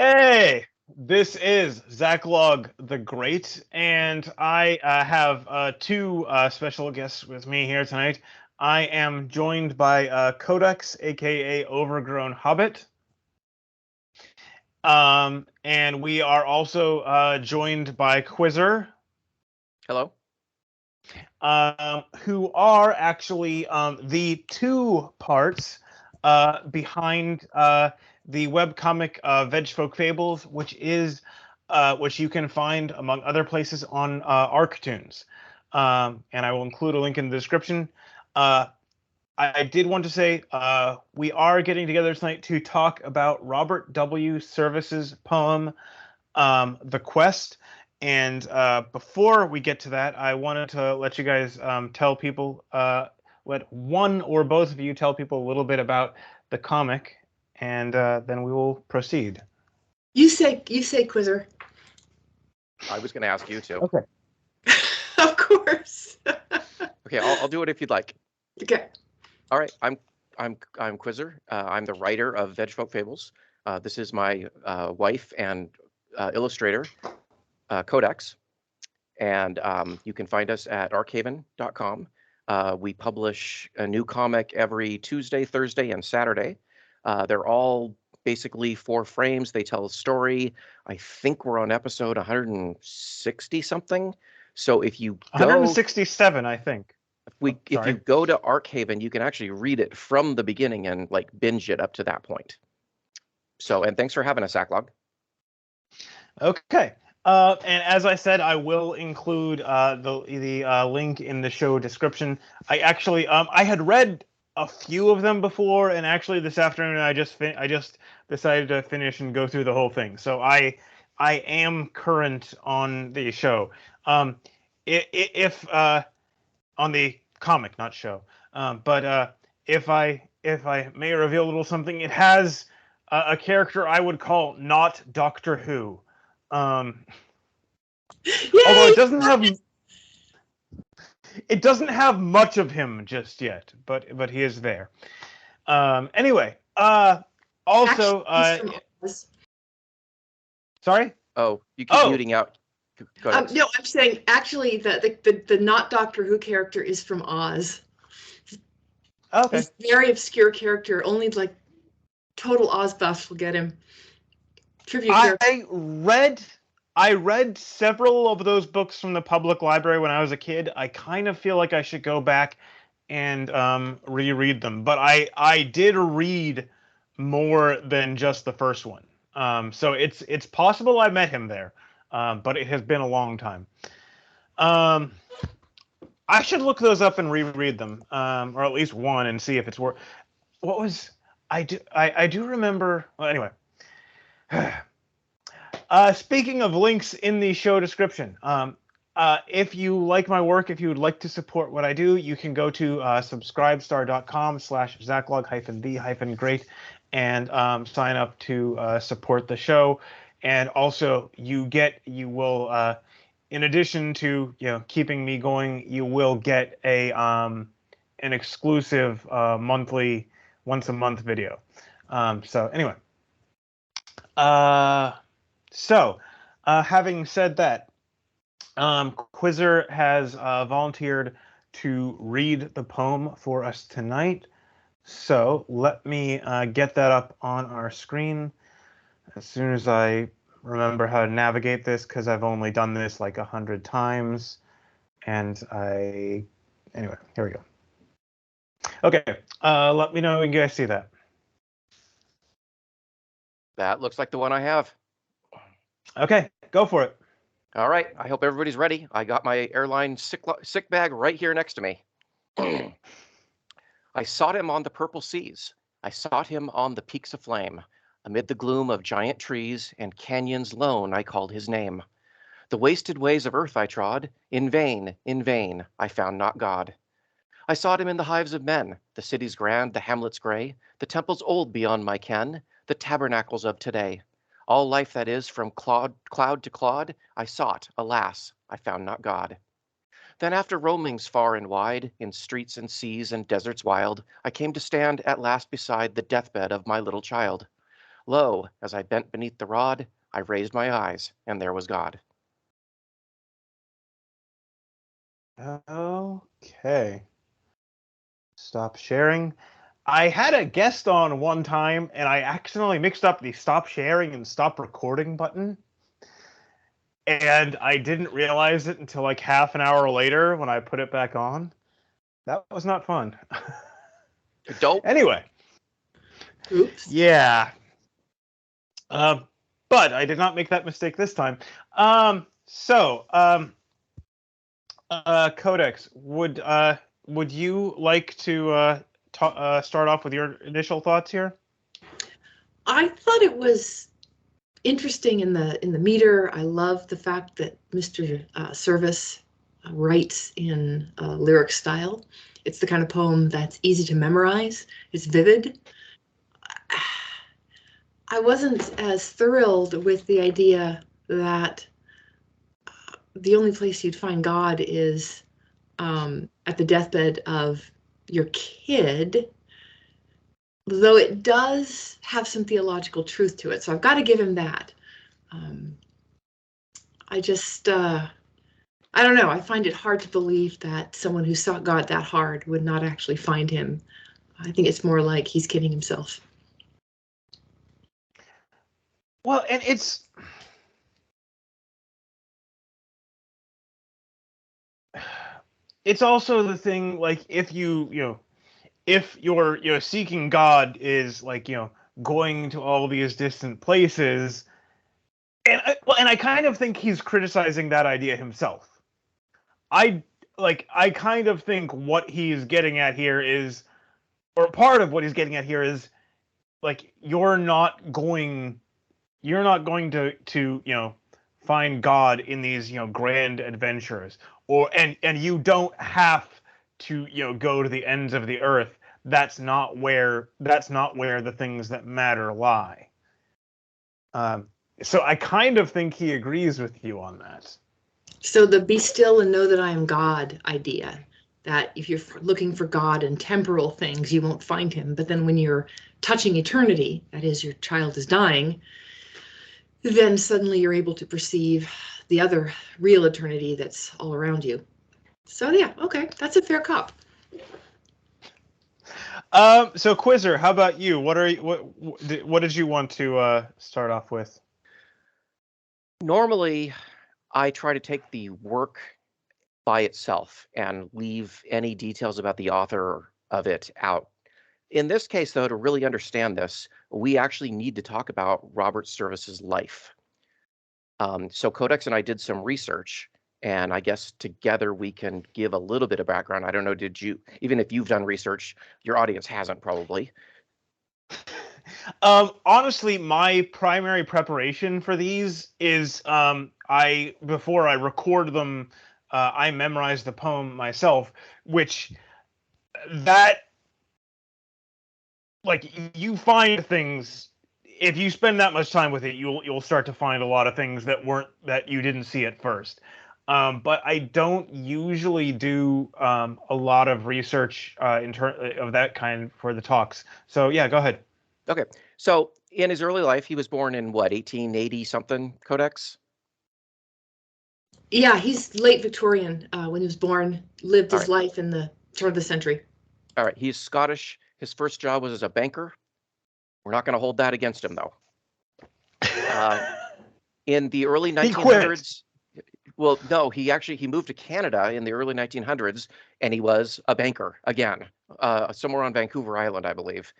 Hey, this is Zach Log the Great, and I have two special guests with me here tonight. I am joined by Codex, aka Overgrown Hobbit, and we are also joined by Quizzer. Hello. Who are actually the two parts behind the webcomic Vegfolk Fables, which you can find among other places on Arctoons. And I will include a link in the description. I did want to say we are getting together tonight to talk about Robert W. Service's poem, The Quest. And before we get to that, I wanted to let you guys tell people, let one or both of you tell people a little bit about the comic, and then we will proceed. You say, Quizzer. I was going to ask you to. Okay. Of course. Okay, I'll do it if you'd like. Okay. All right, I'm Quizzer. I'm the writer of Vegfolk Fables. This is my wife and illustrator, Codex, and you can find us at archaven.com. We publish a new comic every Tuesday, Thursday, and Saturday. They're all basically 4 frames. They tell a story. I think we're on episode 160 something. So if you go 167, I think. If you go to Archaven, you can actually read it from the beginning and like binge it up to that point. So, and thanks for having us, Sacklog. Okay. And as I said, I will include the link in the show description. I actually I had read a few of them before, and actually this afternoon I just decided to finish and go through the whole thing. So I am current on the show. If on the comic, not show. But if I may reveal a little something, it has a character I would call not Doctor Who. Although it doesn't have much of him just yet, but he is there. Anyway, also sorry? Oh, you keep muting out. No, I'm saying actually the not Doctor Who character is from Oz. Okay. He's a very obscure character. Only like total Oz buffs will get him. Trivia character. I read several of those books from the public library when I was a kid. I kind of feel like I should go back and reread them. But I did read more than just the first one. So it's possible I met him there. But it has been a long time. I should look those up and reread them, or at least one, and see if it's worth. What was I do remember? Well, anyway. Speaking of links in the show description, if you like my work, if you would like to support what I do, you can go to subscribestar.com/zachlog-the-great and sign up to support the show. And also, you will, in addition to keeping me going, you will get an exclusive monthly, once a month video. So anyway, having said that, Quizzer has volunteered to read the poem for us tonight. So let me get that up on our screen as soon as I remember how to navigate this, because I've only done this like 100 times. And anyway, here we go. Okay, let me know when you guys see that. That looks like the one I have. Okay, go for it. All right, I hope everybody's ready. I got my airline sick bag right here next to me. I sought him on the purple seas. I sought him on the peaks of flame. Amid the gloom of giant trees and canyons lone, I called his name. The wasted ways of earth I trod. In vain, I found not God. I sought him in the hives of men, the cities grand, the hamlets gray, the temples old beyond my ken, the tabernacles of today. All life that is from cloud to clod, I sought, alas, I found not God. Then after roamings far and wide, in streets and seas and deserts wild, I came to stand at last beside the deathbed of my little child. Lo, as I bent beneath the rod, I raised my eyes, and there was God. Okay. Stop sharing. I had a guest on one time, and I accidentally mixed up the stop sharing and stop recording button. And I didn't realize it until like half an hour later when I put it back on. That was not fun. Dope. Anyway. Oops. Yeah. But I did not make that mistake this time. Codex, would you like to start off with your initial thoughts here? I thought it was interesting in the meter. I love the fact that Mr. Service writes in lyric style. It's the kind of poem that's easy to memorize. It's vivid. I wasn't as thrilled with the idea that the only place you'd find God is at the deathbed of your kid, though it does have some theological truth to it. So I've got to give him that. I don't know. I find it hard to believe that someone who sought God that hard would not actually find him. I think it's more like he's kidding himself. Well, and it's also the thing, like, if if you're seeking God is like, going to all these distant places, and I kind of think he's criticizing that idea himself. I kind of think what he's getting at here is, or part of what he's getting at here is, like, you're not going to find God in these grand adventures, and you don't have to go to the ends of the earth. That's not where the things that matter lie. So I kind of think he agrees with you on that. So the be still and know that I am God idea, that if you're looking for God in temporal things, you won't find him. But then when you're touching eternity, that is, your child is dying, then suddenly you're able to perceive the other real eternity that's all around you. So yeah, okay, that's a fair cop. So Quizzer, how about you? What did you want to start off with? Normally, I try to take the work by itself and leave any details about the author of it out. In this case, though, to really understand this, we actually need to talk about Robert Service's life. So Codex and I did some research, and I guess together we can give a little bit of background. I don't know, even if you've done research, your audience hasn't probably. Honestly, my primary preparation for these is before I record them, I memorize the poem myself, which like, you find things if you spend that much time with it, you'll start to find a lot of things that you didn't see at first. But I don't usually do a lot of research of that kind for the talks. So yeah, go ahead. Okay, so in his early life, he was born in what, 1880 something, Codex? Yeah, he's late Victorian when he was born, lived his life in the turn of the century. All right, he's Scottish. His first job was as a banker. We're not going to hold that against him, though. In the early 1900s, well, no, he moved to Canada in the early 1900s, and he was a banker again, somewhere on Vancouver Island, I believe.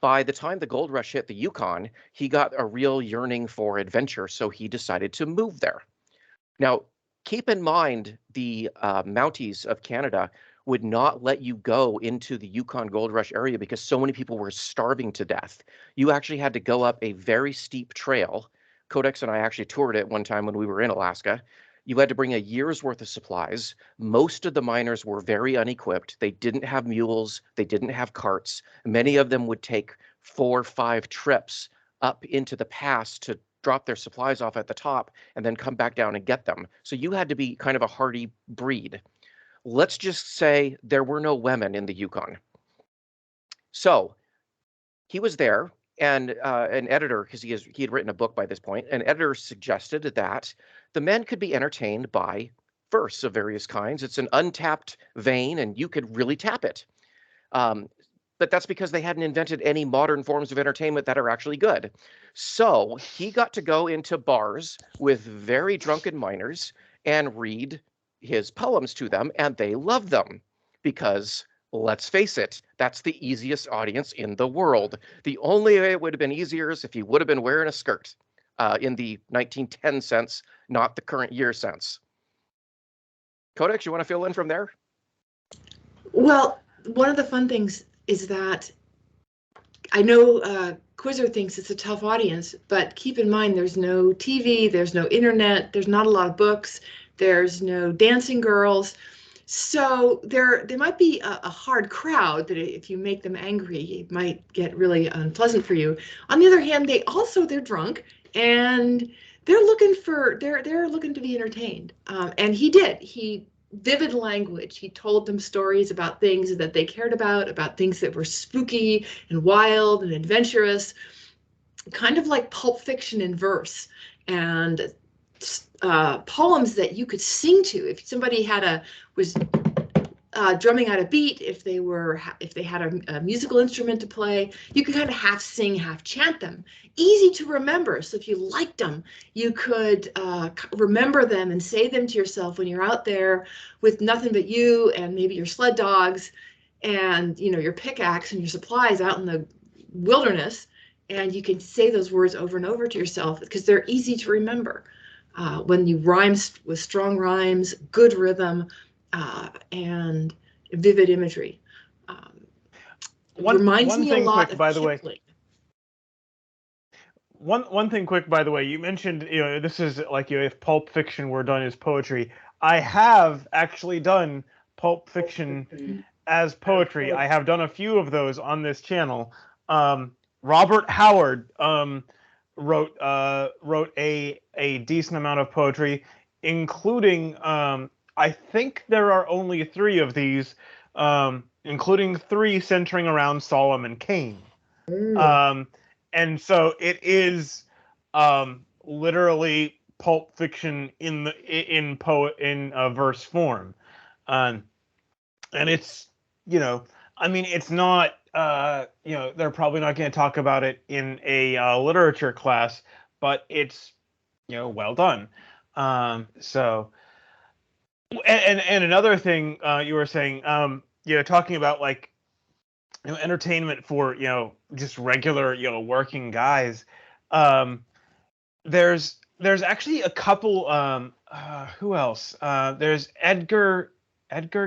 By the time the gold rush hit the Yukon, he got a real yearning for adventure, so he decided to move there. Now, keep in mind the Mounties of Canada would not let you go into the Yukon Gold Rush area because so many people were starving to death. You actually had to go up a very steep trail. Codex and I actually toured it one time when we were in Alaska. You had to bring a year's worth of supplies. Most of the miners were very unequipped. They didn't have mules. They didn't have carts. Many of them would take 4 or 5 trips up into the pass to drop their supplies off at the top and then come back down and get them. So you had to be kind of a hardy breed. Let's just say there were no women in the Yukon. So he was there. And an editor, because he had written a book by this point, an editor suggested that the men could be entertained by verse of various kinds. It's an untapped vein, and you could really tap it. But that's because they hadn't invented any modern forms of entertainment that are actually good. So he got to go into bars with very drunken minors and read his poems to them, and they loved them because, let's face it, that's the easiest audience in the world. The only way it would have been easier is if he would have been wearing a skirt, in the 1910 sense, not the current year sense. Codex, you want to fill in from there? Well, one of the fun things is that I know Quizzer thinks it's a tough audience, but keep in mind there's no TV, there's no internet, there's not a lot of books, there's no dancing girls. So there might be a hard crowd that if you make them angry, it might get really unpleasant for you. On the other hand, they're drunk and they're looking to be entertained. And he did. Vivid language. He told them stories about things that they cared about things that were spooky and wild and adventurous, kind of like Pulp Fiction in verse, and poems that you could sing to. If somebody was drumming out a beat, if they had a musical instrument to play, you could kind of half sing, half chant them. Easy to remember. So if you liked them, you could remember them and say them to yourself when you're out there with nothing but you and maybe your sled dogs and your pickaxe and your supplies out in the wilderness, and you can say those words over and over to yourself because they're easy to remember. When you rhyme with strong rhymes, good rhythm, and vivid imagery. Reminds me a lot of Kipling. One thing quick, by the way, you mentioned, this is like, if Pulp Fiction were done as poetry. I have actually done Pulp Fiction as poetry. I have done a few of those on this channel. Robert Howard wrote a decent amount of poetry, including I think there are only 3 of these, including 3 centering around Solomon Kane. And so it is literally Pulp Fiction in verse form, and it's it's not they're probably not going to talk about it in a literature class, but it's well done. So and another thing you were saying, talking about like entertainment for just regular working guys. There's actually a couple. Who else? There's Edgar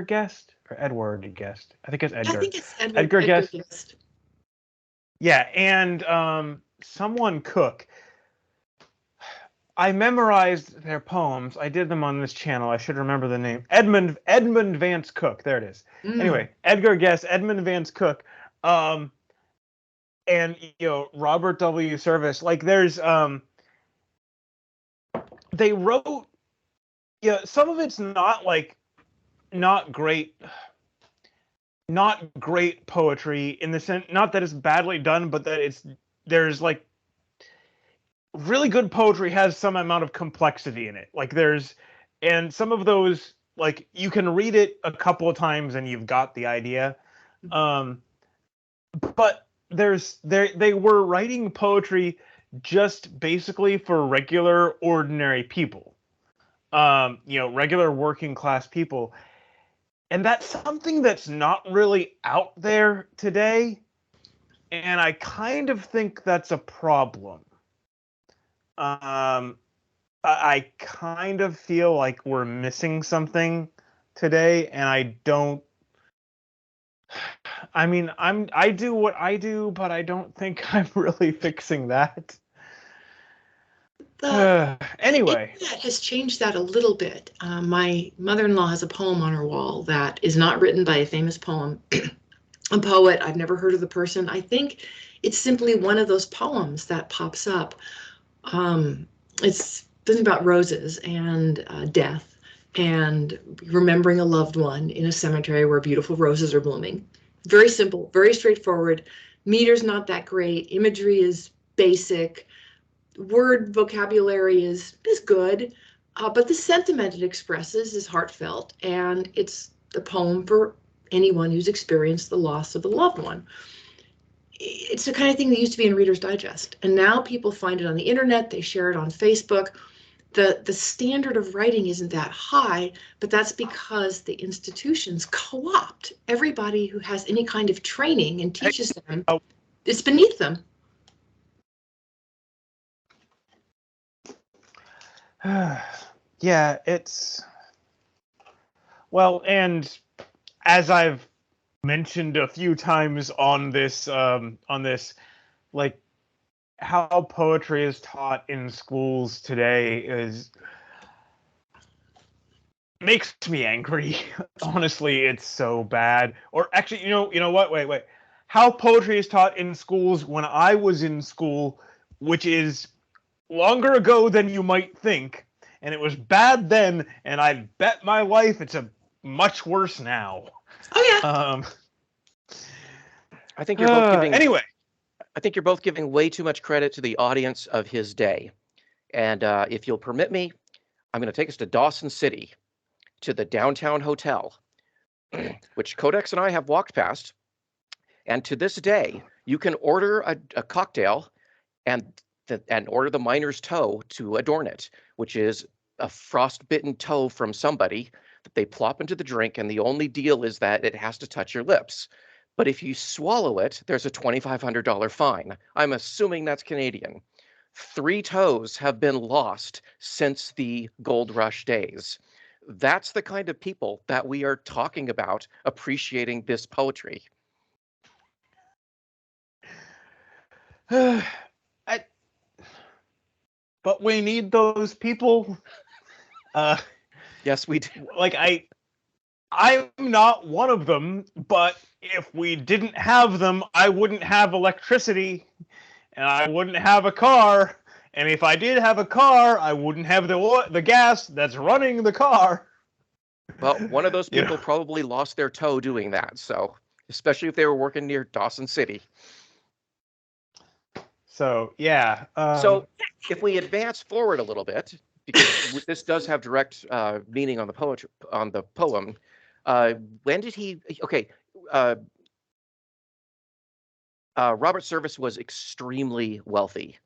Guest or Edward Guest. I think it's Edgar. I think it's Edgar Guest. Yeah, and someone Cook. I memorized their poems. I did them on this channel. I should remember the name. Edmund Vance Cook. There it is. Anyway, Edgar Guest, Edmund Vance Cook, and Robert W. Service. Like there's they wrote some of it's not great poetry in the sense, not that it's badly done, but that there's like really good poetry has some amount of complexity in it. Like and some of those, like you can read it a couple of times and you've got the idea. But they were writing poetry just basically for regular, ordinary people, regular working class people. And that's something that's not really out there today. And I kind of think that's a problem. I kind of feel like we're missing something today, and I do what I do, but I don't think I'm really fixing that. Anyway. The internet has changed that a little bit. My mother-in-law has a poem on her wall that is not written by a famous poet. I've never heard of the person. I think it's simply one of those poems that pops up. It's something about roses and death and remembering a loved one in a cemetery where beautiful roses are blooming. Very simple, very straightforward. Meter's not that great. Imagery is basic. Word vocabulary is good, but the sentiment it expresses is heartfelt, and it's a poem for anyone who's experienced the loss of a loved one. It's the kind of thing that used to be in Reader's Digest, and now people find it on the internet, they share it on Facebook. The standard of writing isn't that high, but that's because the institutions co-opt everybody who has any kind of training and teaches them. It's beneath them. Yeah, it's well, and as I've mentioned a few times on this, like how poetry is taught in schools today is makes me angry. Honestly, it's so bad. Or actually, you know what? Wait. How poetry is taught in schools when I was in school, which is longer ago than you might think, and it was bad then, and I bet my life it's a much worse now. Oh yeah. I think you're both giving. Anyway, I think you're both giving way too much credit to the audience of his day, and if you'll permit me, I'm going to take us to Dawson City, to the downtown hotel, which Codex and I have walked past, and to this day, you can order a cocktail and order the miner's toe to adorn it, which is a frostbitten toe from somebody that they plop into the drink, and the only deal is that it has to touch your lips. But if you swallow it, there's a $2,500 fine. I'm assuming that's Canadian. 3 toes have been lost since the gold rush days. That's the kind of people that we are talking about appreciating this poetry. But we need those people. Yes, we do. Like I'm not one of them, but if we didn't have them, I wouldn't have electricity, and I wouldn't have a car. And if I did have a car, I wouldn't have the gas that's running the car. Well, one of those people probably lost their toe doing that. So, especially if they were working near Dawson City. So, yeah. So, if we advance forward a little bit, because this does have direct meaning on the poem. When did he? Okay. Robert Service was extremely wealthy.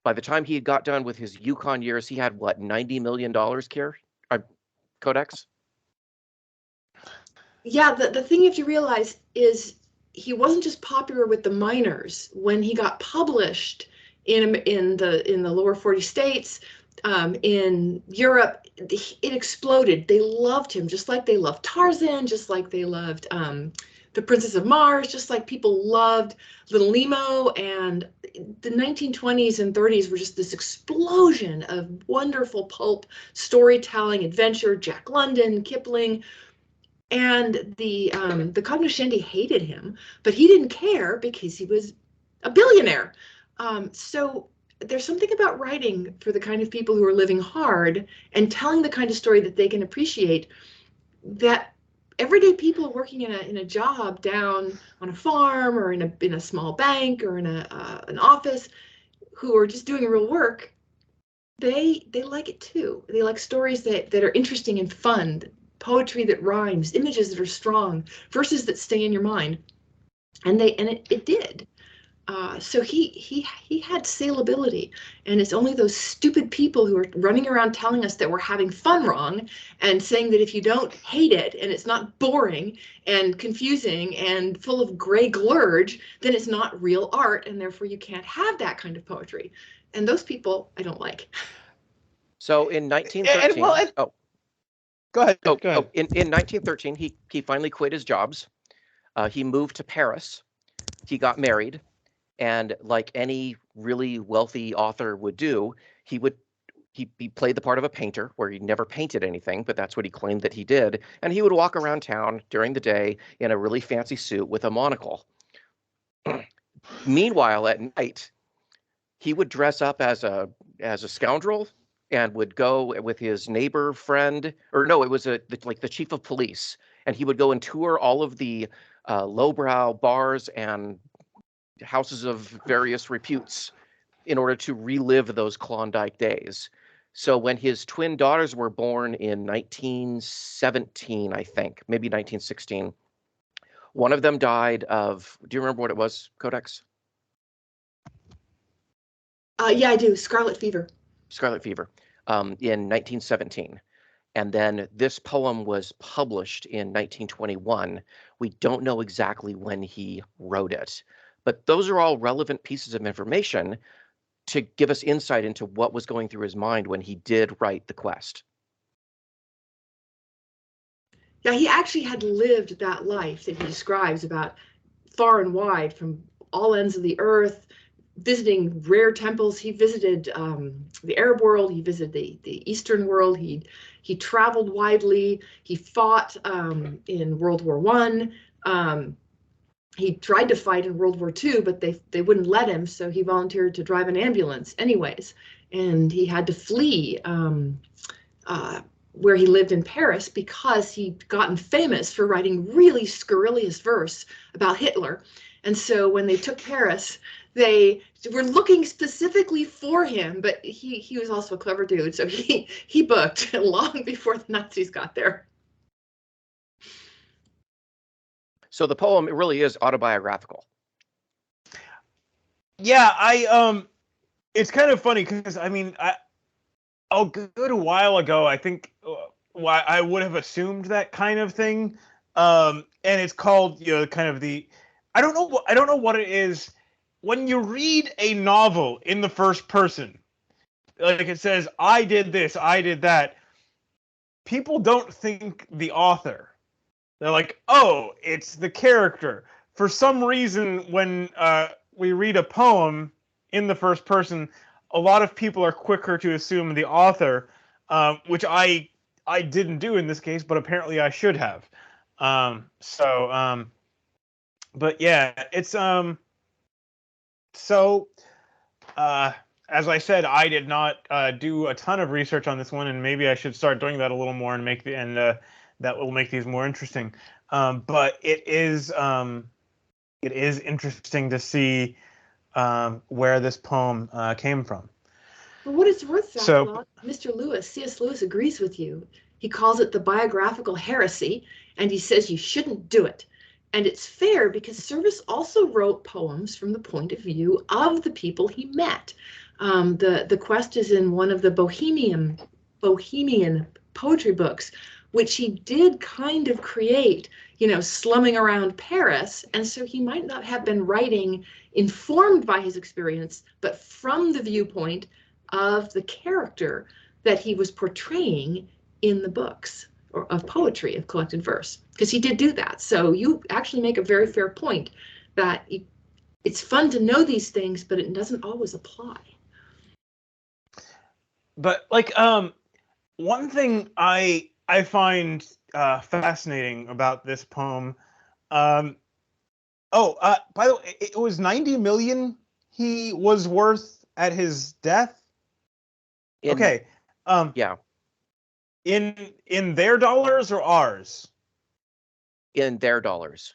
By the time he got done with his Yukon years, he had what, $90 million, Codex? Yeah, the thing you have to realize is he wasn't just popular with the miners. When he got published in the lower 40 states, in Europe, it exploded. They loved him, just like they loved Tarzan, just like they loved the Princess of Mars, just like people loved Little Nemo. And the 1920s and 30s were just this explosion of wonderful pulp storytelling, adventure, Jack London, Kipling. And the cognoscendi hated him, but he didn't care because he was a billionaire. So there's something about writing for the kind of people who are living hard and telling the kind of story that they can appreciate, that everyday people working in a job down on a farm or in a small bank or in an office who are just doing real work, they like it too. They like stories that are interesting and fun, poetry that rhymes, images that are strong, verses that stay in your mind, and it did. So he had saleability, and it's only those stupid people who are running around telling us that we're having fun wrong, and saying that if you don't hate it and it's not boring and confusing and full of gray glurge, then it's not real art, and therefore you can't have that kind of poetry. And those people I don't like. So in 1913, go ahead. In 1913, he finally quit his jobs. He moved to Paris. He got married. And like any really wealthy author would do, he played the part of a painter, where he never painted anything, but that's what he claimed that he did. And he would walk around town during the day in a really fancy suit with a monocle. Meanwhile, at night, he would dress up as a scoundrel and would go with his neighbor friend, or no, it was like the chief of police, and he would go and tour all of the lowbrow bars and houses of various reputes in order to relive those Klondike days. So when his twin daughters were born in 1917, I think, maybe 1916, one of them died of, do you remember what it was, Codex? Yeah, I do. Scarlet fever. Scarlet fever, in 1917. And then this poem was published in 1921. We don't know exactly when he wrote it, but those are all relevant pieces of information to give us insight into what was going through his mind when he did write The Quest. Yeah, he actually had lived that life that he describes about far and wide from all ends of the earth, visiting rare temples. He visited the Arab world. He visited the Eastern world. He traveled widely. He fought in World War I. He tried to fight in World War II, but they wouldn't let him, so he volunteered to drive an ambulance anyways. And he had to flee where he lived in Paris because he'd gotten famous for writing really scurrilous verse about Hitler. And so when they took Paris, they were looking specifically for him, but he was also a clever dude, so he booked long before the Nazis got there. So the poem, it really is autobiographical. Yeah, it's kind of funny because I mean, a good while ago, I think I would have assumed that kind of thing. And it's called, kind of I don't know what it is. When you read a novel in the first person, like it says, I did this, I did that, people don't think the author. They're like, oh, it's the character. For some reason, when we read a poem in the first person, a lot of people are quicker to assume the author, which I didn't do in this case, but apparently I should have. But yeah, it's so as I said, I did not do a ton of research on this one, and maybe I should start doing that a little more and that will make these more interesting. But it is interesting to see where this poem came from. For what it's worth, Zach, Mr. Lewis, C.S. Lewis agrees with you. He calls it the biographical heresy, and he says you shouldn't do it. And it's fair because Service also wrote poems from the point of view of the people he met. The Quest is in one of the Bohemian poetry books, which he did kind of create, slumming around Paris. And so he might not have been writing informed by his experience, but from the viewpoint of the character that he was portraying in the books of poetry, of collected verse, because he did do that. So you actually make a very fair point that it's fun to know these things, but it doesn't always apply. But one thing I find fascinating about this poem, by the way, it was 90 million he was worth at his death. Okay. Yeah. In their dollars or ours? In their dollars.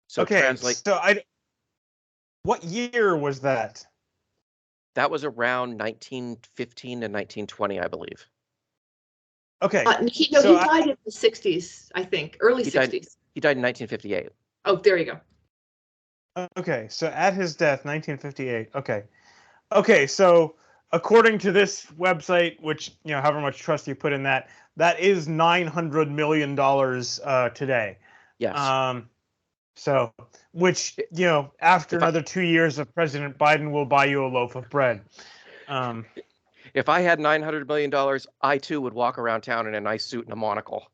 So okay, translate. So what year was that? That was around 1915 and 1920, I believe. Okay. He died in the 60s, I think, early 60s. He died in 1958. Oh, there you go. Okay, so at his death, 1958. Okay, so according to this website, which, however much trust you put in that is $900 million today. Yes. So, which, after another 2 years of President Biden will buy you a loaf of bread. If I had $900 million, I too would walk around town in a nice suit and a monocle.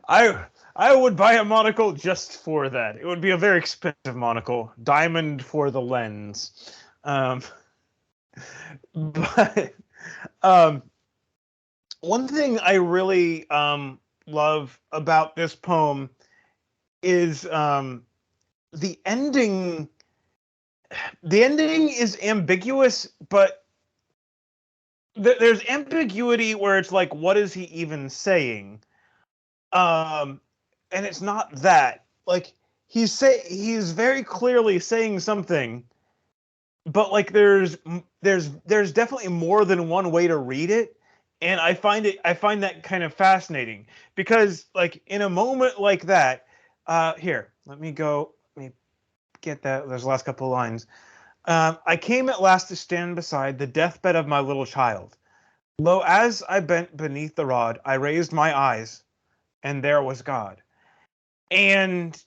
I would buy a monocle just for that. It would be a very expensive monocle, diamond for the lens. But one thing I really love about this poem is the ending. The ending is ambiguous, but there's ambiguity where it's like, what is he even saying? And it's not that. Like, he's very clearly saying something, but like there's definitely more than one way to read it, and I find that kind of fascinating because like in a moment like that, here, let me get that. There's the last couple of lines. I came at last to stand beside the deathbed of my little child. Lo, as I bent beneath the rod, I raised my eyes, and there was God. And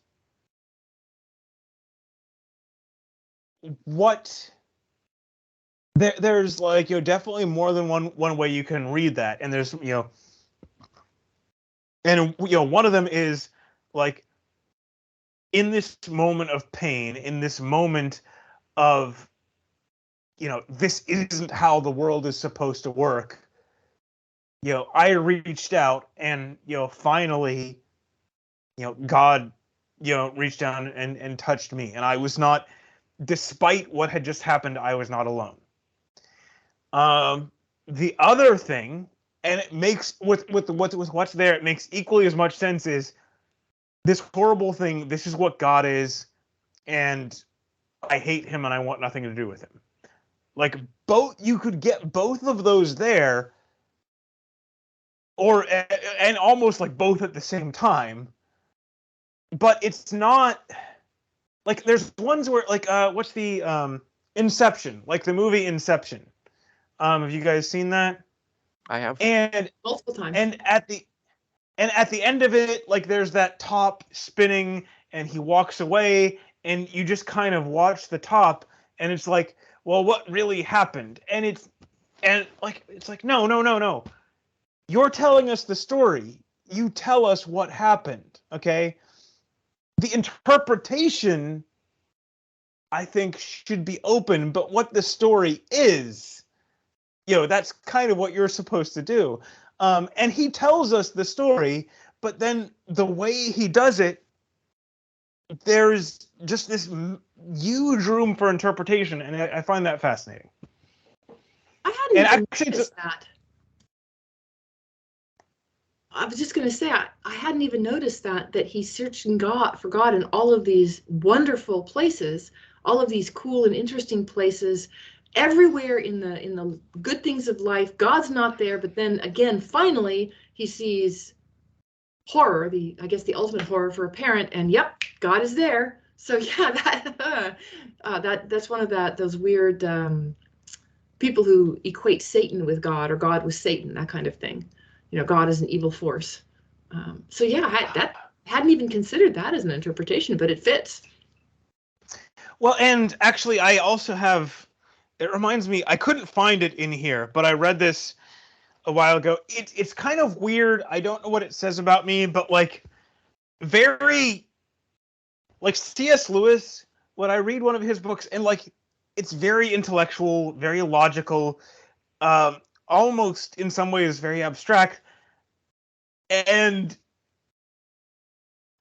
what there's like, definitely more than one way you can read that, and there's and one of them is like in this moment of pain, in this moment of this isn't how the world is supposed to work. I reached out, and finally, God, reached down and touched me, and I was not, despite what had just happened, I was not alone. The other thing, and it makes with what's there, it makes equally as much sense, is this horrible thing. This is what God is, and I hate him, and I want nothing to do with him. Like you could get both of those there, and almost like both at the same time. But it's not like there's ones where like what's the Inception, like the movie Inception. Have you guys seen that? I have. And multiple times. And at the end of it, like there's that top spinning, and he walks away, and you just kind of watch the top, and it's like, well, what really happened? And it's like no. You're telling us the story. You tell us what happened, okay? The interpretation, I think, should be open, but what the story is, that's kind of what you're supposed to do. And he tells us the story, but then the way he does it, there's just this huge room for interpretation, and I find that fascinating. I hadn't even noticed that. I was just going to say, I hadn't even noticed that he's searching for God in all of these wonderful places, all of these cool and interesting places, everywhere in the good things of life. God's not there, but then again, finally, he sees horror, I guess the ultimate horror for a parent, and yep, God is there. So yeah, that's one of those weird people who equate Satan with God, or God with Satan, that kind of thing. God is an evil force. So yeah, I hadn't even considered that as an interpretation, but it fits. Well, and actually, I also have. It reminds me, I couldn't find it in here, but I read this a while ago. It's kind of weird. I don't know what it says about me, but like very like C.S. Lewis, when I read one of his books, and like it's very intellectual, very logical, almost in some ways very abstract, and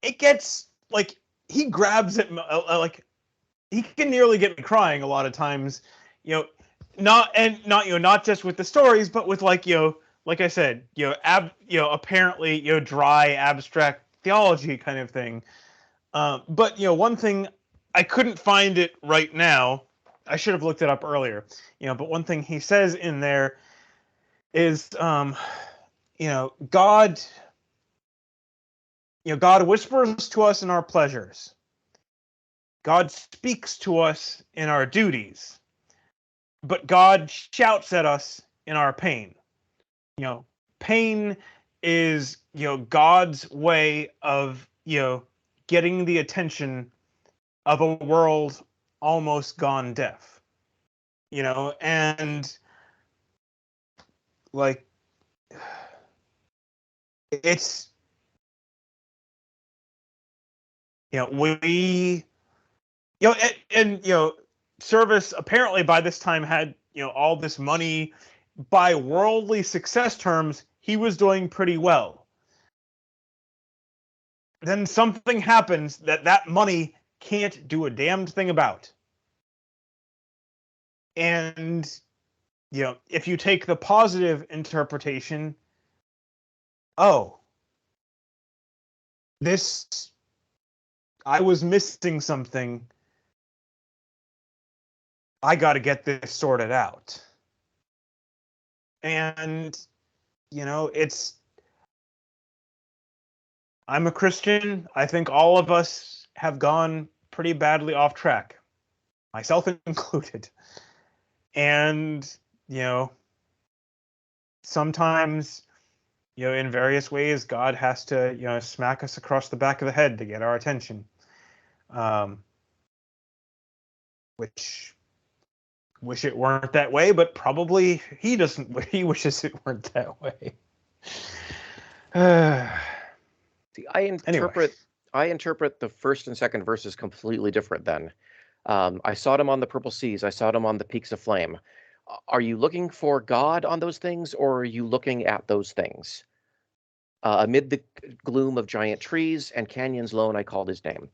it gets like he grabs it like he can nearly get me crying a lot of times, not just with the stories, but with like like I said, apparently dry abstract theology kind of thing. But one thing, I couldn't find it right now. I should have looked it up earlier. But one thing he says in there is, God. God whispers to us in our pleasures. God speaks to us in our duties. But God shouts at us in our pain. Pain is, God's way of, getting the attention of a world almost gone deaf. And like it's we and Service apparently by this time had all this money. By worldly success terms, he was doing pretty well. Then something happens that money can't do a damned thing about. And if you take the positive interpretation, this I was missing something. I got to get this sorted out. And, you know, I'm a Christian. I think all of us have gone pretty badly off track, myself included. And, you know, sometimes, you know, in various ways, God has to, you know, smack us across the back of the head to get our attention. Which wish it weren't that way, but probably he doesn't. He wishes it weren't that way. See, I interpret the first and second verses completely different then. I sought him on the purple seas. I sought him on the peaks of flame. Are you looking for God on those things, or are you looking at those things? Amid the gloom of giant trees and canyons lone, I called his name.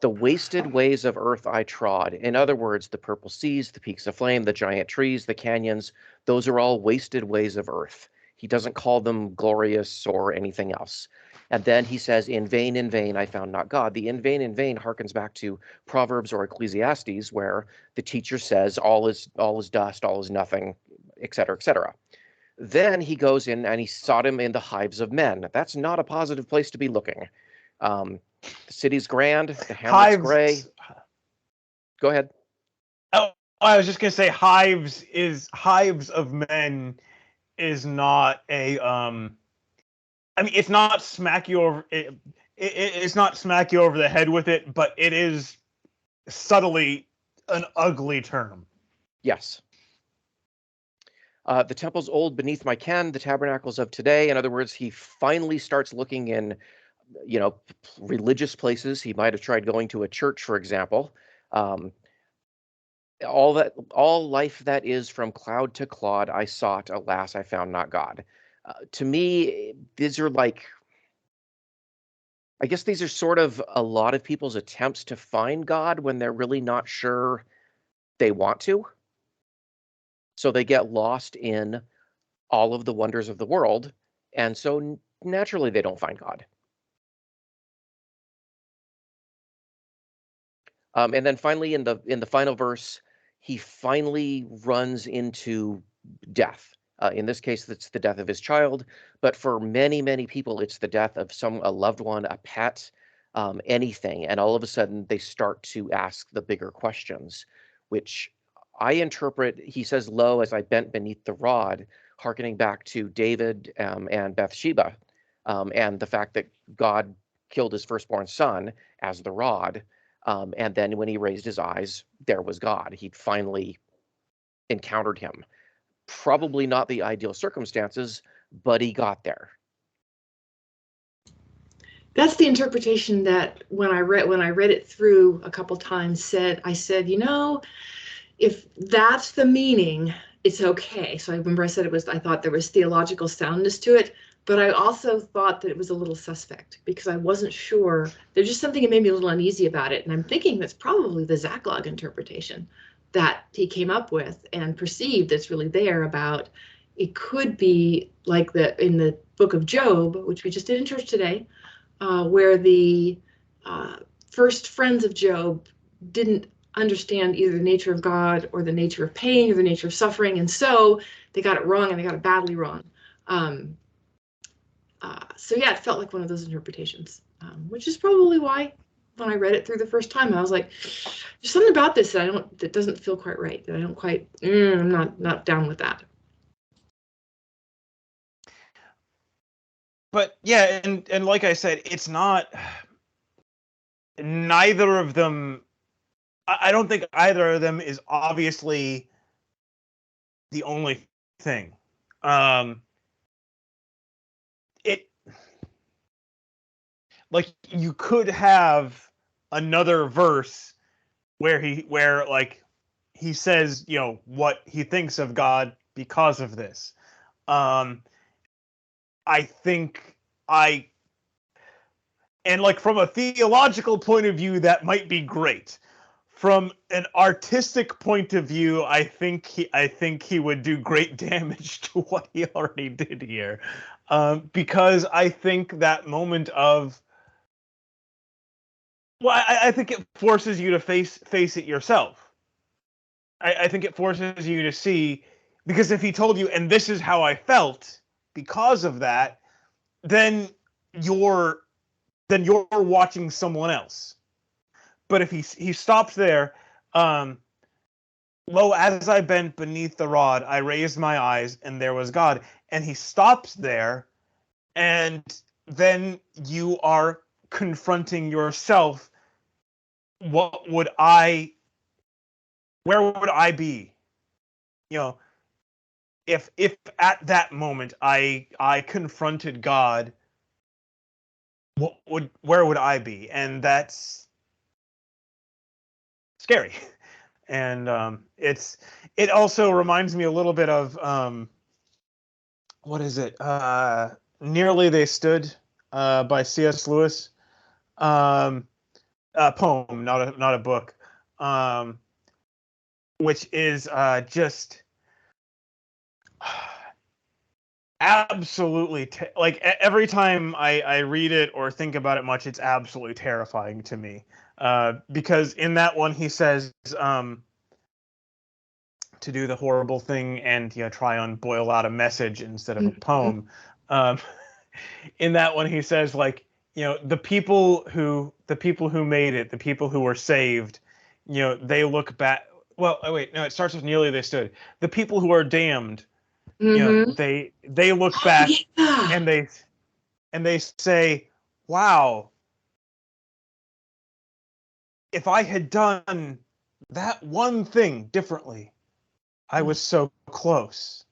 The wasted ways of earth I trod. In other words, the purple seas, the peaks of flame, the giant trees, the canyons, those are all wasted ways of earth. He doesn't call them glorious or anything else. And then he says, in vain, I found not God. The in vain harkens back to Proverbs or Ecclesiastes, where the teacher says, all is dust, all is nothing, etc., etc. Then he goes in and he sought him in the hives of men. That's not a positive place to be looking. The city's grand, the hamlet's gray. Go ahead. Oh, I was just gonna say hives of men is not a I mean, it's not smack you over it's not smack you over the head with it, but it is subtly an ugly term. Yes. The temple's old beneath my ken, the tabernacles of today. In other words, he finally starts looking in, you know, religious places. He might have tried going to a church, for example. All life that is from cloud to clod I sought, alas, I found not God. To me, these are like, I guess these are sort of a lot of people's attempts to find God when they're really not sure they want to. So they get lost in all of the wonders of the world, and so naturally they don't find God. And then finally, in the final verse, he finally runs into death. In this case, it's the death of his child, but for many, many people, it's the death of a loved one, a pet, anything. And all of a sudden, they start to ask the bigger questions, which I interpret. He says, "Lo, as I bent beneath the rod," hearkening back to David and Bathsheba, and the fact that God killed his firstborn son as the rod. And then when he raised his eyes, there was God. He'd finally encountered him. Probably not the ideal circumstances, but he got there. That's the interpretation that when I read it through a couple times, I said, you know, if that's the meaning, it's okay. So I remember I said I thought there was theological soundness to it, but I also thought that it was a little suspect because I wasn't sure. There's just something that made me a little uneasy about it. And I'm thinking that's probably the Zachlog interpretation that he came up with and perceived that's really there about it could be like in the book of Job, which we just did in church today, where the first friends of Job didn't understand either the nature of God or the nature of pain or the nature of suffering. And so they got it wrong, and they got it badly wrong. So yeah, it felt like one of those interpretations, which is probably why when I read it through the first time, I was like, there's something about this that doesn't feel quite right, that I don't quite, I'm not down with that. But yeah, and like I said, it's not, neither of them, I don't think either of them is obviously the only thing. Like, you could have another verse where he says, you know, what he thinks of God because of this. I think and like from a theological point of view, that might be great. From an artistic point of view, I think he would do great damage to what he already did here, because I think that moment of Well, I think it forces you to face it yourself. I think it forces you to see, because if he told you, and this is how I felt because of that, then you're watching someone else. But if he stopped there, lo, as I bent beneath the rod, I raised my eyes, and there was God. And he stops there, and then you are confronting yourself. Where would I be? You know, if at that moment I confronted God, where would I be? And that's scary. And it also reminds me a little bit of what is it? Nearly They Stood by C.S. Lewis. A poem, not a book. Which is just absolutely like every time I read it or think about it much, it's absolutely terrifying to me. Because in that one he says to do the horrible thing and try and boil out a message instead of a poem. In that one he says, like, the people who made it, the people who were saved, they look back. Well, oh wait, no, it starts with Nearly They Stood. The people who are damned, they look back and they say, wow, if I had done that one thing differently, I was so close.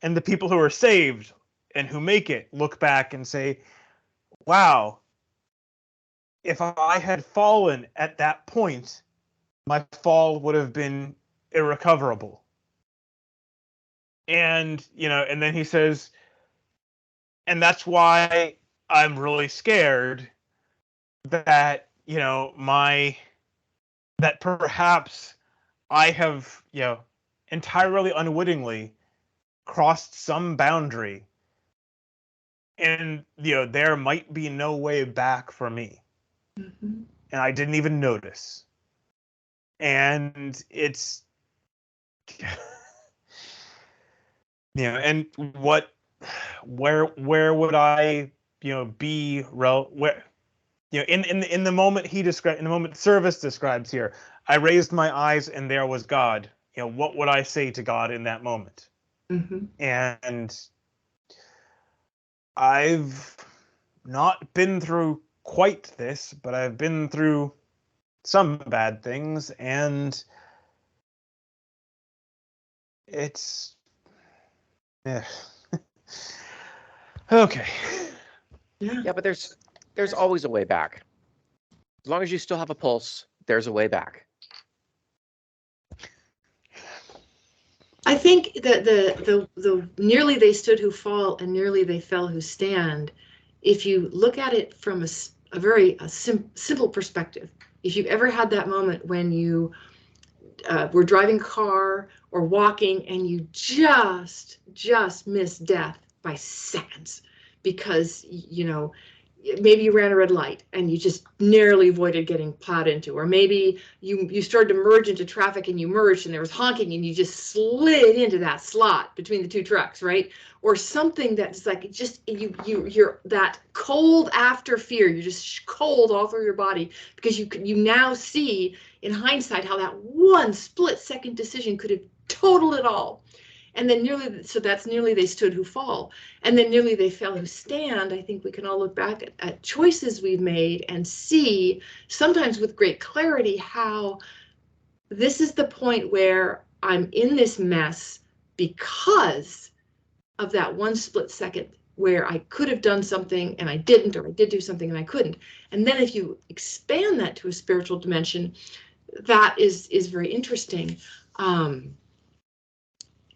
And the people who are saved and who make it look back and say, wow, if I had fallen at that point, my fall would have been irrecoverable. And, and then he says, and that's why I'm really scared that, that perhaps I have, entirely unwittingly crossed some boundary, and, there might be no way back for me. And I didn't even notice. And it's, and where would I, be, where, in the moment in the moment Service describes here, I raised my eyes and there was God. What would I say to God in that moment? And I've not been through quite this, but I've been through some bad things, and it's okay. Yeah, but there's always a way back. As long as you still have a pulse, there's a way back. I think that the nearly they stood who fall and nearly they fell who stand, if you look at it from a very simple perspective, if you've ever had that moment when you were driving a car or walking and you just missed death by seconds because, maybe you ran a red light and you just narrowly avoided getting plowed into, or maybe you started to merge into traffic and you merged and there was honking and you just slid into that slot between the two trucks, right? Or something that's like just you're that cold after fear, you're just cold all through your body because you now see in hindsight how that one split-second decision could have totaled it all. And then that's nearly they stood who fall. And then nearly they fell who stand. I think we can all look back at choices we've made and see, sometimes with great clarity, how this is the point where I'm in this mess because of that one split second where I could have done something and I didn't, or I did do something and I couldn't. And then if you expand that to a spiritual dimension, that is very interesting.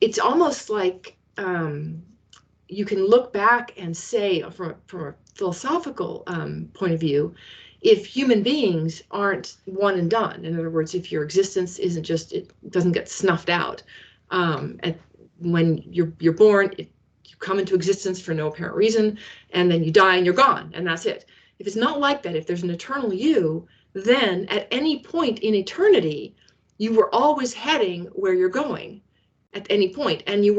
It's almost like you can look back and say, from a philosophical point of view, if human beings aren't one and done, in other words, if your existence isn't just, it doesn't get snuffed out. When you're born, you come into existence for no apparent reason, and then you die and you're gone, and that's it. If it's not like that, if there's an eternal you, then at any point in eternity, you were always heading where you're going at any point, and you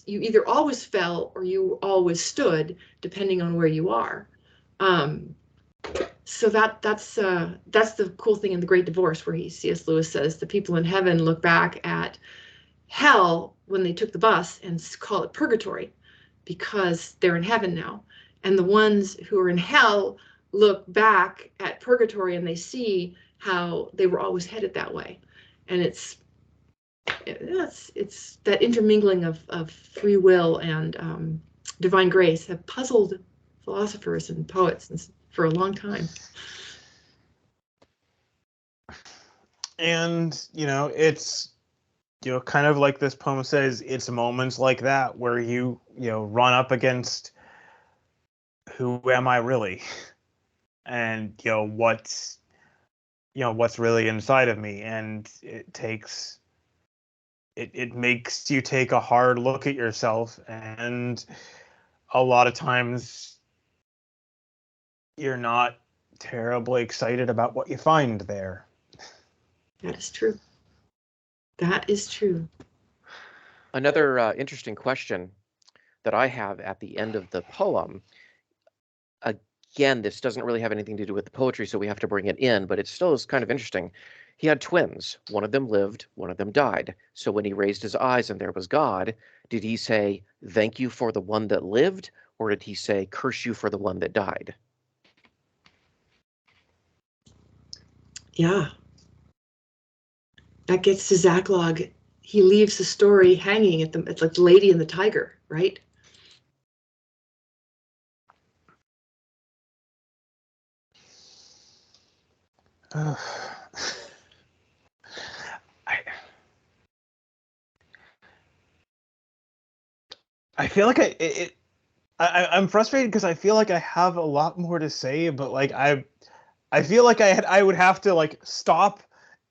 either always fell or you always stood, depending on where you are. So that's the cool thing in The Great Divorce, where C.S. Lewis says the people in heaven look back at hell when they took the bus and call it purgatory because they're in heaven now, and the ones who are in hell look back at purgatory and they see how they were always headed that way. And it's that intermingling of free will and divine grace have puzzled philosophers and poets for a long time. And, it's, kind of like this poem says, it's moments like that where you run up against who am I really? And, what's really inside of me. And it makes you take a hard look at yourself. And a lot of times you're not terribly excited about what you find there. That is true. That is true. Another interesting question that I have at the end of the poem, again, this doesn't really have anything to do with the poetry, so we have to bring it in, but it still is kind of interesting. He had twins. One of them lived, one of them died. So when he raised his eyes and there was God, did he say, thank you for the one that lived, or did he say, curse you for the one that died? Yeah. That gets to Zachlog. He leaves the story hanging it's like the Lady and the Tiger, right? I feel like I'm frustrated because I feel like I have a lot more to say, but like I feel like I would have to like stop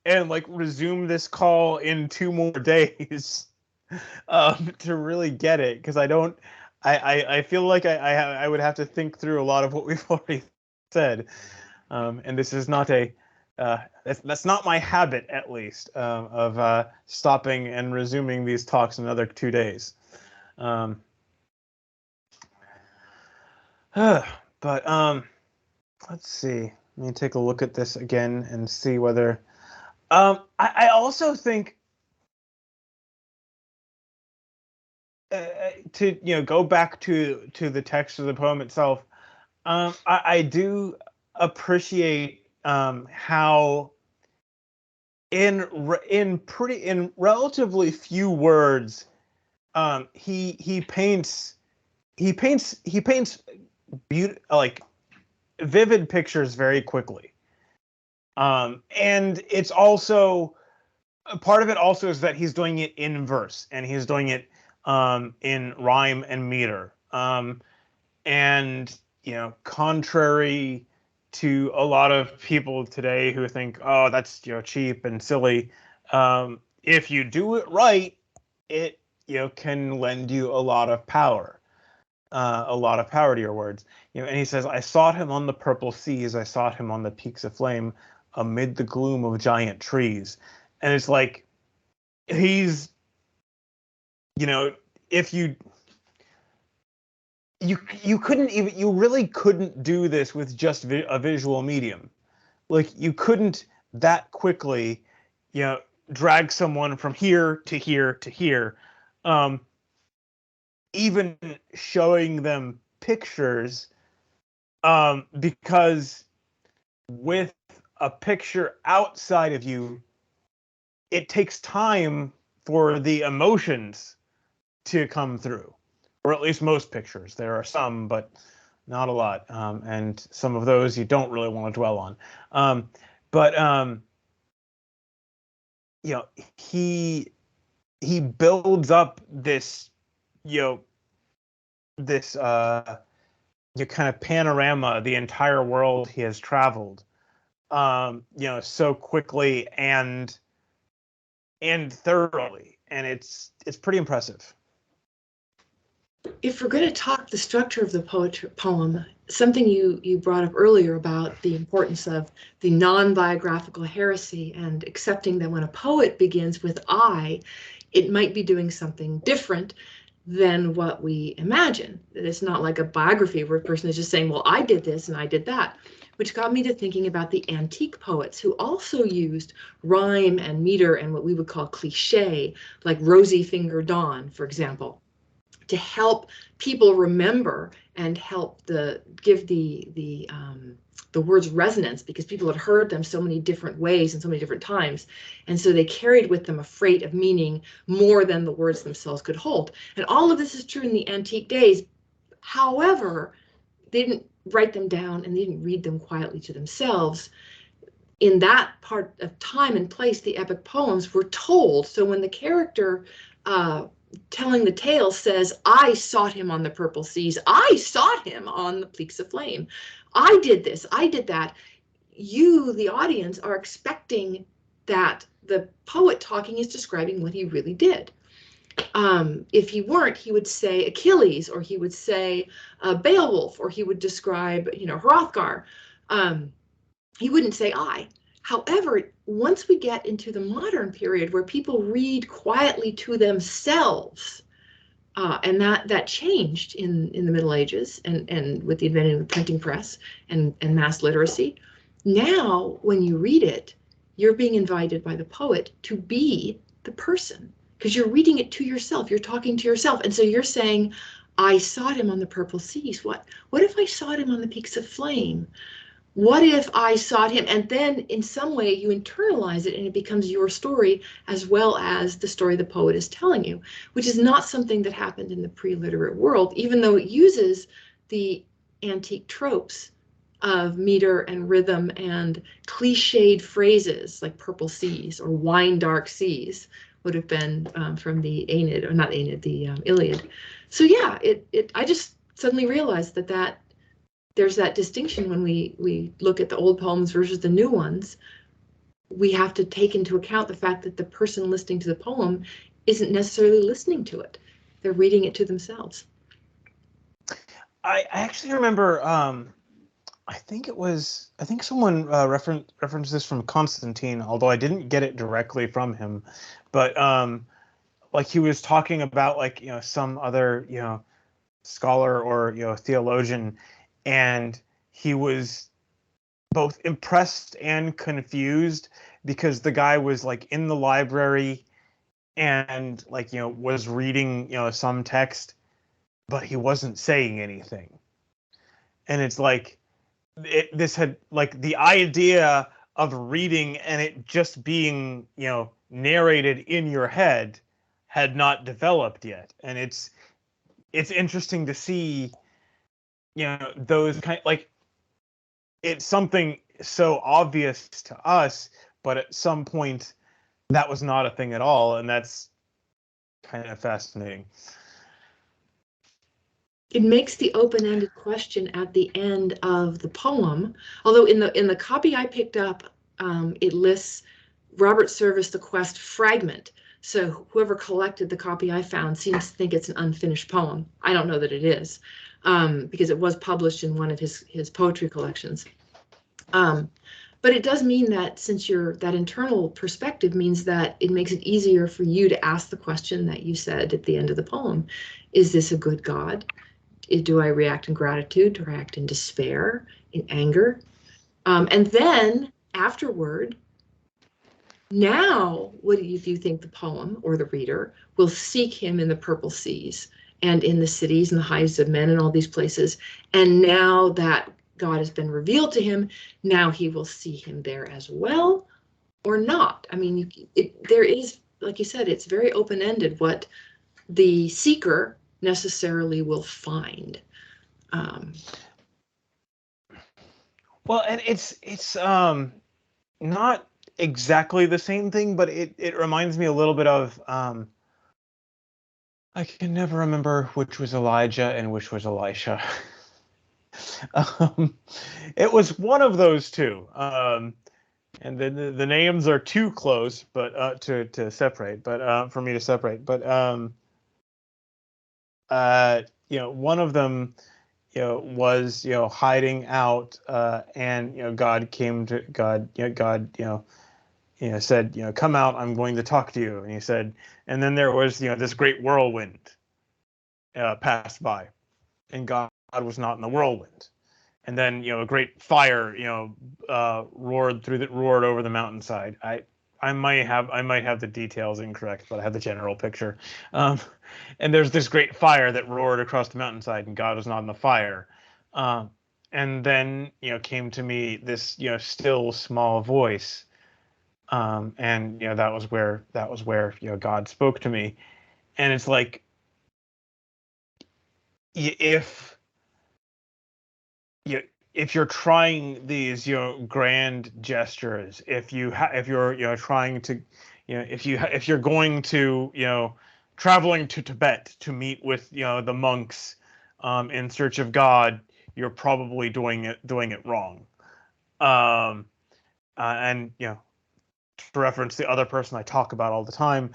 and like resume this call in 2 more days to really get it, because I feel like I would have to think through a lot of what we've already said, and this is not that's not my habit, at least, of stopping and resuming these talks in another 2 days. But let's see. Let me take a look at this again and see whether. I also think to go back to the text of the poem itself. I do appreciate how in relatively few words he paints like vivid pictures very quickly. And it's also part of it also is that he's doing it in verse, and he's doing it in rhyme and meter. And contrary to a lot of people today who think, oh, that's cheap and silly, if you do it right, it can lend you a lot of power. To your words. And he says, I sought him on the purple seas, I sought him on the peaks of flame, amid the gloom of giant trees. And it's like he's, if you couldn't even, you really couldn't do this with just a visual medium. Like you couldn't that quickly, drag someone from here to here to here. Even showing them pictures, because with a picture outside of you, it takes time for the emotions to come through, or at least most pictures. There are some, but not a lot, and some of those you don't really want to dwell on. But he builds up this this kind of panorama, the entire world he has traveled, so quickly and thoroughly, and it's pretty impressive. If we're going to talk the structure of the poem, something you brought up earlier about the importance of the non-biographical heresy and accepting that when a poet begins with I, it might be doing something different than what we imagine. That it's not like a biography where a person is just saying, well, I did this and I did that, which got me to thinking about the antique poets who also used rhyme and meter and what we would call cliche, like Rosy Finger Dawn, for example, to help people remember and help give the words resonance, because people had heard them so many different ways and so many different times, and so they carried with them a freight of meaning more than the words themselves could hold. And all of this is true in the antique days. However, they didn't write them down and they didn't read them quietly to themselves. In that part of time and place, the epic poems were told. So when the character telling the tale says, I sought him on the purple seas, I sought him on the peaks of flame, I did this, I did that, you, the audience, are expecting that the poet talking is describing what he really did. If he weren't, he would say Achilles, or he would say Beowulf, or he would describe, Hrothgar. He wouldn't say I. However, once we get into the modern period where people read quietly to themselves, and that changed in the Middle Ages and with the invention of the printing press and mass literacy. Now, when you read it, you're being invited by the poet to be the person, because you're reading it to yourself. You're talking to yourself. And so you're saying, I sought him on the purple seas. What if I sought him on the peaks of flame? What if I sought him? And then in some way you internalize it and it becomes your story as well as the story the poet is telling you, which is not something that happened in the pre-literate world, even though it uses the antique tropes of meter and rhythm and cliched phrases like purple seas or wine dark seas would have been from the Aeneid, or not Aeneid, the Iliad. So yeah, I just suddenly realized that there's that distinction when we look at the old poems versus the new ones. We have to take into account the fact that the person listening to the poem isn't necessarily listening to it. They're reading it to themselves. I actually remember, I think someone referenced this from Constantine, although I didn't get it directly from him, but like he was talking about like, some other, scholar or, theologian, and he was both impressed and confused because the guy was like in the library and like, was reading, some text, but he wasn't saying anything. And it's like, this had like the idea of reading and it just being, narrated in your head had not developed yet. And it's interesting to see, those kind, like, it's something so obvious to us, but at some point that was not a thing at all, and that's kind of fascinating. It makes the open-ended question at the end of the poem, although in the copy I picked up, it lists Robert Service the Quest fragment. So whoever collected the copy I found seems to think it's an unfinished poem. I don't know that it is, because it was published in one of his poetry collections. But it does mean that since that internal perspective means that it makes it easier for you to ask the question that you said at the end of the poem. Is this a good God? Do I react in gratitude? Do I react in despair, in anger? And then afterward, now, what do you think the poem or the reader will seek him in the purple seas and in the cities and the hives of men and all these places? And now that God has been revealed to him, now he will see him there as well, or not. I mean, there is, like you said, it's very open-ended what the seeker necessarily will find. Well, and it's not exactly the same thing, but it reminds me a little bit of I can never remember which was Elijah and which was Elisha. It was one of those two, and the names are too close, but to separate. But for me to separate. But one of them, was, hiding out, and, God came to God, said, come out, I'm going to talk to you. And he said, and then there was, this great whirlwind passed by, and God was not in the whirlwind. And then, a great fire, roared over the mountainside. I might have the details incorrect, but I have the general picture. And there's this great fire that roared across the mountainside, and God was not in the fire. And then, came to me this, still small voice. And that was where God spoke to me. And it's like, if if you're trying these grand gestures, if you're trying to, if you're going to, traveling to Tibet to meet with the monks in search of God, you're probably doing it wrong. And to reference the other person I talk about all the time,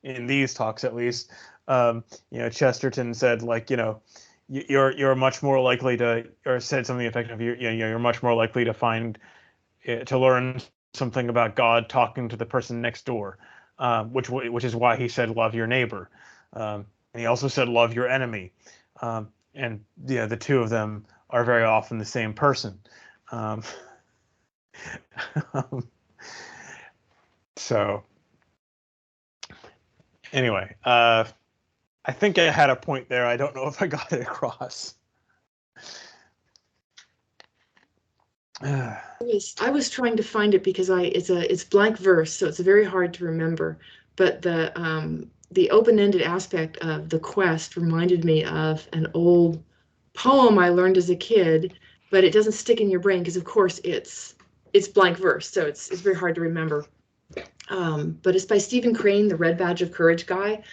in these talks at least, Chesterton said, like, you're much more likely to, or said something effective. You're much more likely to to learn something about God talking to the person next door, which is why he said love your neighbor, and he also said love your enemy, and the two of them are very often the same person. So anyway, I think I had a point there. I don't know if I got it across. I was trying to find it because it's blank verse, so it's very hard to remember. But the open-ended aspect of the quest reminded me of an old poem I learned as a kid, but it doesn't stick in your brain because, of course, it's blank verse, so it's very hard to remember. But it's by Stephen Crane, the Red Badge of Courage guy.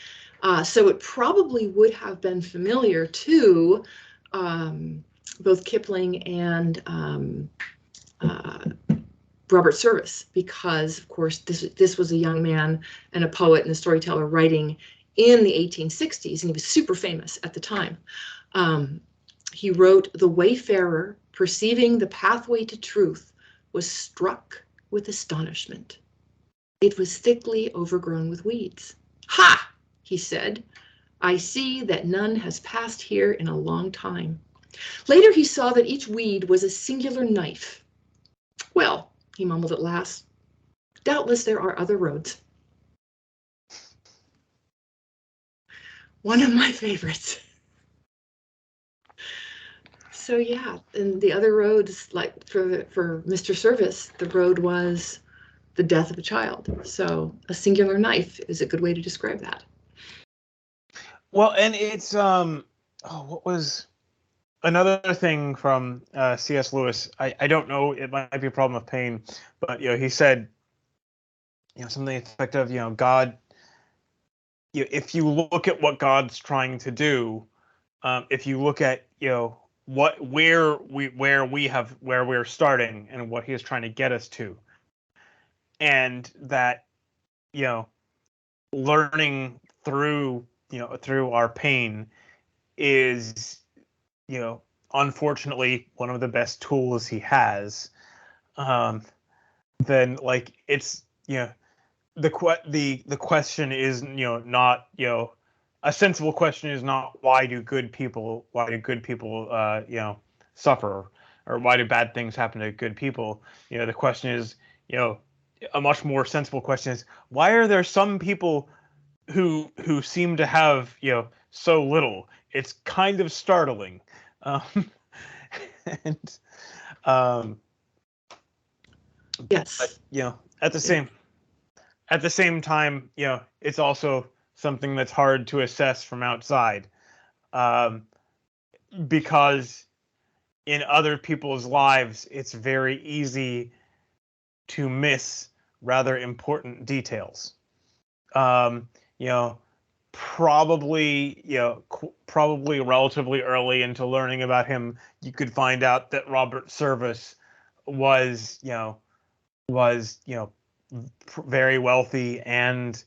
So it probably would have been familiar to both Kipling and Robert Service, because, of course, this was a young man and a poet and a storyteller writing in the 1860s, and he was super famous at the time. He wrote, "The wayfarer, perceiving the pathway to truth, was struck with astonishment. It was thickly overgrown with weeds. 'Ha!' he said, 'I see that none has passed here in a long time.' Later he saw that each weed was a singular knife. 'Well,' he mumbled at last, 'doubtless there are other roads.'" One of my favorites. So yeah, and the other roads, like for Mr. Service, the road was the death of a child. So a singular knife is a good way to describe that. Well, and it's what was another thing from C.S. Lewis? I don't know. It might be a problem of pain, but he said, something effective. God. If you look at what God's trying to do, if you look at where we're starting and what He is trying to get us to, and that learning through our pain is unfortunately one of the best tools He has, then like it's the question is not a sensible question is not why do good people suffer, or why do bad things happen to good people. The question is a much more sensible question is, why are there some people who seem to have so little? It's kind of startling. And Yes. but, at the same time, it's also something that's hard to assess from outside, because in other people's lives, it's very easy to miss rather important details. Probably relatively early into learning about him, you could find out that Robert Service was very wealthy and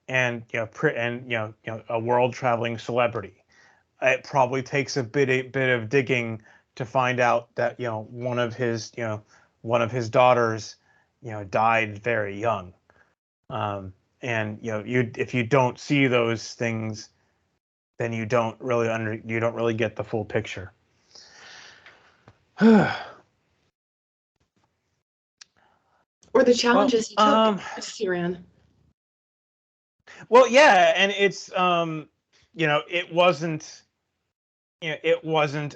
and a world traveling celebrity. It probably takes a bit of digging to find out that one of his daughters died very young. And if you don't see those things, then you don't really get the full picture. Or the challenges he took as he ran. Well, yeah, and it's it wasn't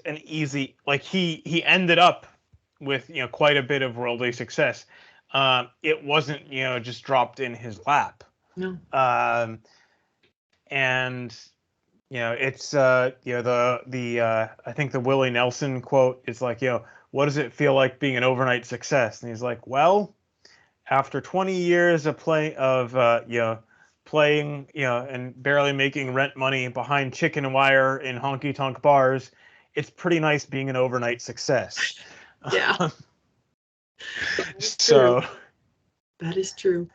an easy, like he ended up with quite a bit of worldly success. It wasn't just dropped in his lap. No. And it's the I think the Willie Nelson quote is like, what does it feel like being an overnight success? And he's like, well, after 20 years of playing and barely making rent money behind chicken wire in honky tonk bars, it's pretty nice being an overnight success. Yeah. So that is true.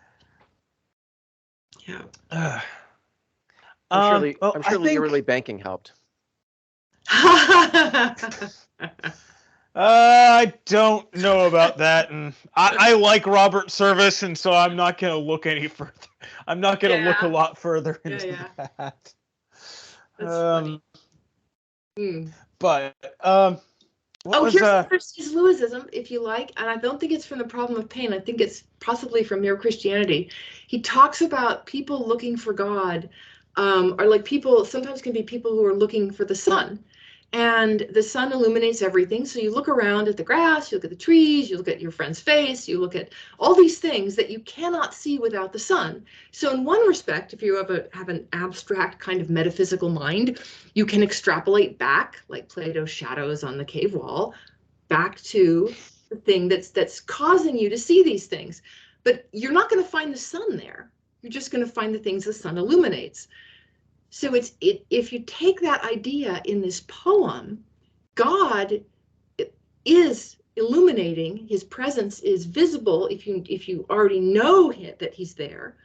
Yeah. I'm sure the early banking helped. I don't know about that, and I like Robert Service, and so I'm not going to look any further. I'm not going to look a lot further into that. That's funny. But here's C.S. Lewisism, if you like, and I don't think it's from the problem of pain. I think it's possibly from mere Christianity. He talks about people looking for God, or like people sometimes can be people who are looking for the sun. And the sun illuminates everything. So you look around at the grass, you look at the trees, you look at your friend's face, you look at all these things that you cannot see without the sun. So in one respect, if you have an abstract kind of metaphysical mind, you can extrapolate back, like Plato's shadows on the cave wall, back to the thing that's causing you to see these things. But you're not going to find the sun there. You're just going to find the things the sun illuminates. So if you take that idea in this poem, God is illuminating. His presence is visible if you already know that he's there,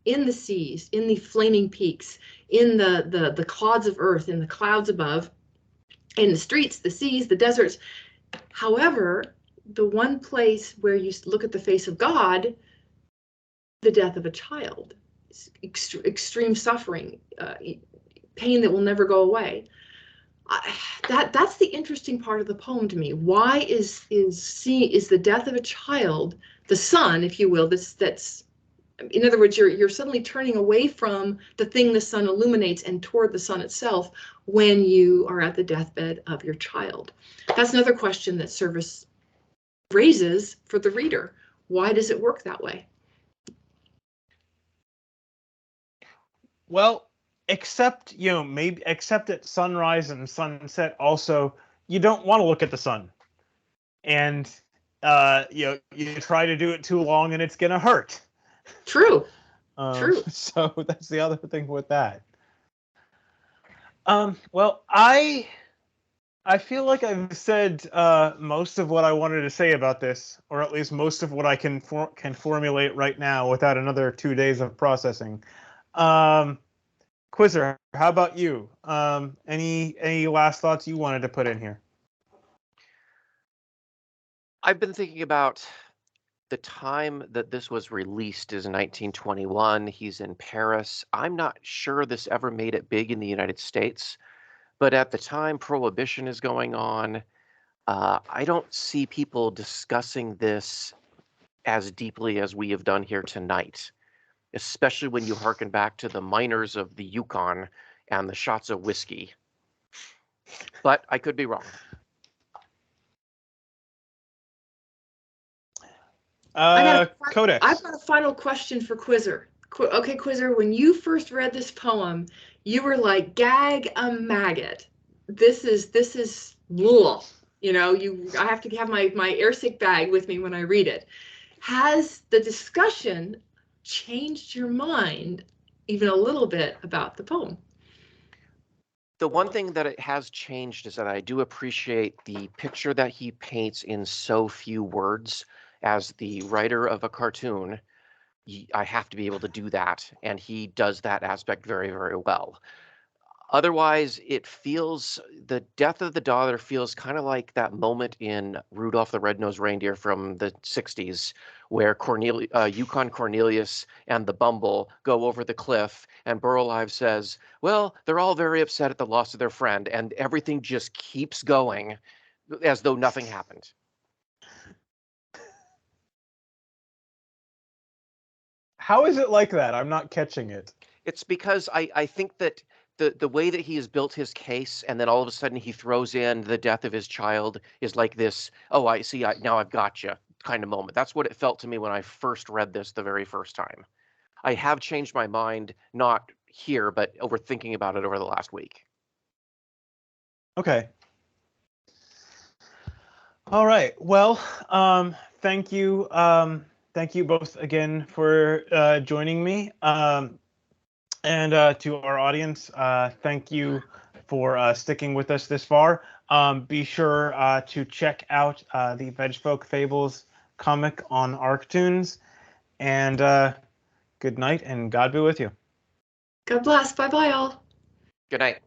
in the seas, in the flaming peaks, in the clods of earth, in the clouds above, in the streets, the seas, the deserts. However, the one place where you look at the face of God, the death of a child, extreme suffering, pain that will never go away. That's the interesting part of the poem to me. Why is the death of a child, the sun, if you will, that's in other words, you're suddenly turning away from the thing the sun illuminates and toward the sun itself when you are at the deathbed of your child. That's another question that Service raises for the reader. Why does it work that way? Well, except at sunrise and sunset, also you don't want to look at the sun, and you try to do it too long and it's gonna hurt. True. True. So that's the other thing with that. Well, I feel like I've said most of what I wanted to say about this, or at least most of what I can formulate right now without another 2 days of processing. Quizzer, how about you? Any last thoughts you wanted to put in here? I've been thinking about the time that this was released is 1921. He's in Paris. I'm not sure this ever made it big in the United States, but at the time Prohibition is going on, I don't see people discussing this as deeply as we have done here tonight, especially when you hearken back to the miners of the Yukon and the shots of whiskey. But I could be wrong. Codex. I've got a final question for Quizzer. Okay, Quizzer, when you first read this poem, you were like, gag a maggot. This is ugh. I have to have my airsick bag with me when I read it. Has the discussion changed your mind even a little bit about the poem? The one thing that it has changed is that I do appreciate the picture that he paints in so few words. As the writer of a cartoon, I have to be able to do that, and he does that aspect very, very well. Otherwise, the death of the daughter feels kind of like that moment in Rudolph the Red-Nosed Reindeer from the 60s, where Yukon Cornelius and the Bumble go over the cliff, and Burlive says, well, they're all very upset at the loss of their friend, and everything just keeps going as though nothing happened. How is it like that? I'm not catching it. It's because I think that the way that he has built his case, and then all of a sudden he throws in the death of his child, is like this, oh, I see, now I've got you kind of moment. That's what it felt to me when I first read this the very first time. I have changed my mind, not here, but over thinking about it over the last week. Okay. All right. Well, thank you. Thank you both again for joining me. And to our audience, thank you for sticking with us this far. Be sure to check out the Vegfolk Fables comic on Arctoons. And good night, and God be with you. God bless. Bye bye, all. Good night.